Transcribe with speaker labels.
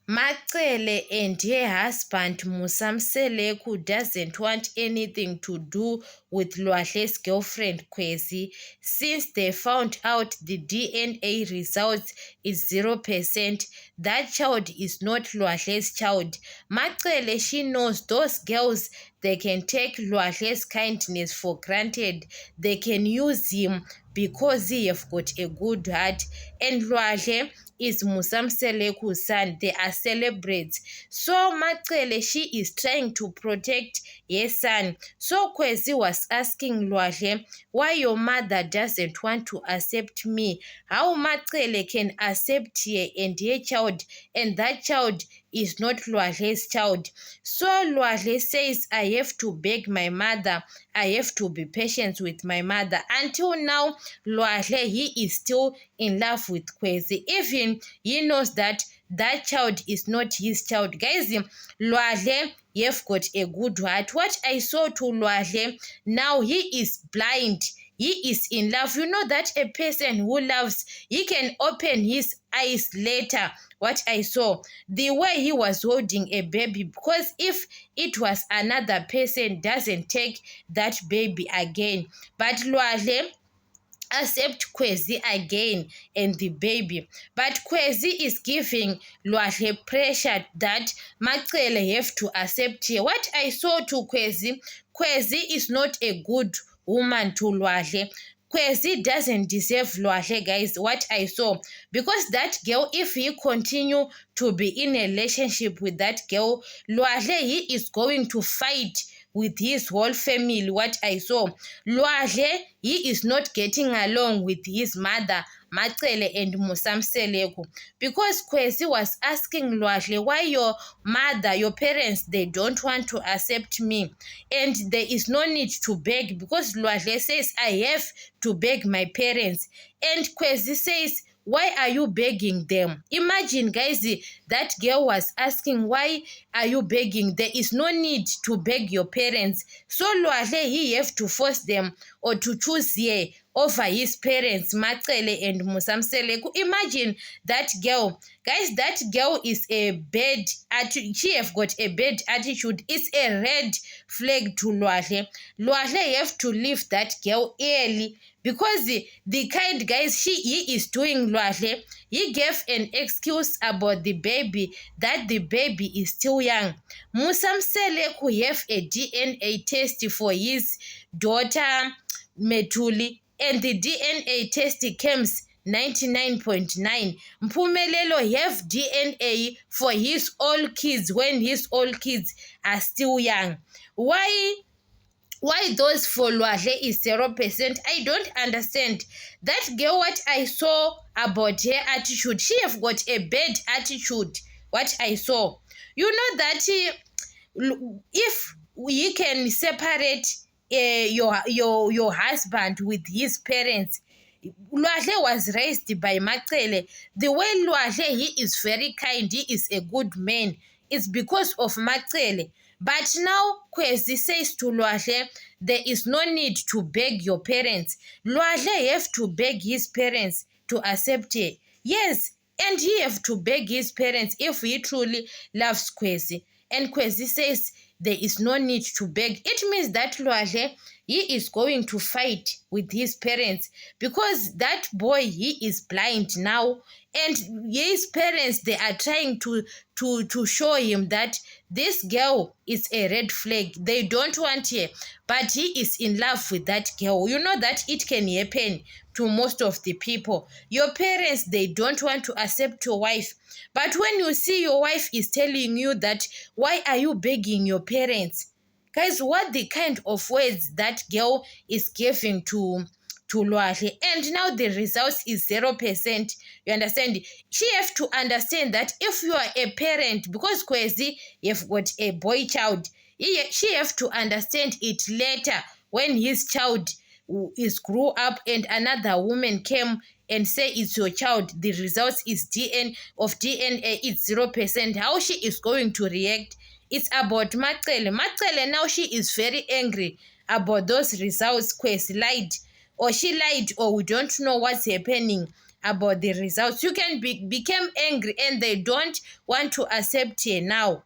Speaker 1: Macele and her husband Musamseleku doesn't want anything to do with Lwahle's girlfriend Kwezi since they found out the DNA results is 0%. That child is not Lwahle's child. Macele, she knows those girls, they can take Lwahle's kindness for granted. They can use him because he have got a good heart. And Lwahle is Musamseleku's son. They are celebrates. So Macele, she is trying to protect her son. So Kwezi was asking Lwahle why your mother doesn't want to accept me. How Macele can accept her and her child, and that child is not Lwahle's child. So Lwahle says, I have to beg my mother. I have to be patient with my mother. Until now, Lwahle, he is still in love with Kwezi. Even he knows that that child is not his child. Guys, Lwahle, you've got a good heart. What I saw to Lwahle, now he is blind. He is in love. You know that a person who loves, he can open his eyes later. What I saw, the way he was holding a baby, because if it was another person, doesn't take that baby again. But Lwahle accept Kwezi again and the baby. But Kwezi is giving Lwahle pressure that Macele have to accept her. What I saw to Kwezi, Kwezi is not a good woman to Lwahle. Kwezi doesn't deserve Lwahle, guys, what I saw. Because that girl, if he continue to be in a relationship with that girl, Lwahle, he is going to fight with his whole family. What I saw, Lwahle, he is not getting along with his mother, Macele and Musamseleku, because Kwezi was asking Lwahle why your mother, your parents, they don't want to accept me, and there is no need to beg, because Lwahle says I have to beg my parents, and Kwezi says, why are you begging them? Imagine, guys, that girl was asking, why are you begging? There is no need to beg your parents. So Lwahle, he have to force them or to choose here over his parents, Macele and Musamseleku. Imagine that girl. Guys, that girl is a bad attitude. She have got a bad attitude. It's a red flag to Lwahle. Lwahle have to leave that girl early, because the kind, guys, he is doing Lwahle. He gave an excuse about the baby, that the baby is still young. Musamseleku have a DNA test for his daughter Methuli, and the DNA test comes 99.9. Mpumelelo have DNA for his old kids when his old kids are still young. Why those for Lwahle is 0%? I don't understand. That girl, what I saw about her attitude, she have got a bad attitude. What I saw, you know that if you can separate your husband with his parents. Lwahle was raised by Macele. The way Lwahle, he is very kind, he is a good man. It's because of Macele. But now Kwezi says to Lwahle, there is no need to beg your parents. Lwahle have to beg his parents to accept her. Yes, and he have to beg his parents if he truly loves Kwezi. And Kwezi says there is no need to beg. It means that Lwahle, he is going to fight with his parents, because that boy, he is blind now, and his parents, they are trying to show him that this girl is a red flag. They don't want her, but he is in love with that girl. You know that it can happen to most of the people. Your parents, they don't want to accept your wife, but when you see your wife is telling you that, why are you begging your parents? Guys, what the kind of words that girl is giving to Lwahle, and now the results is 0%. You understand? She have to understand that if you are a parent, because Kwezi, you've got a boy child, she have to understand it later when his child is grew up and another woman came and say it's your child, the results is DNA, it's 0%. How she is going to react? It's about Macele. Macele, now she is very angry about those results. Kwezi lied, or she lied, or we don't know what's happening. about the results. You can become angry and they don't want to accept her now.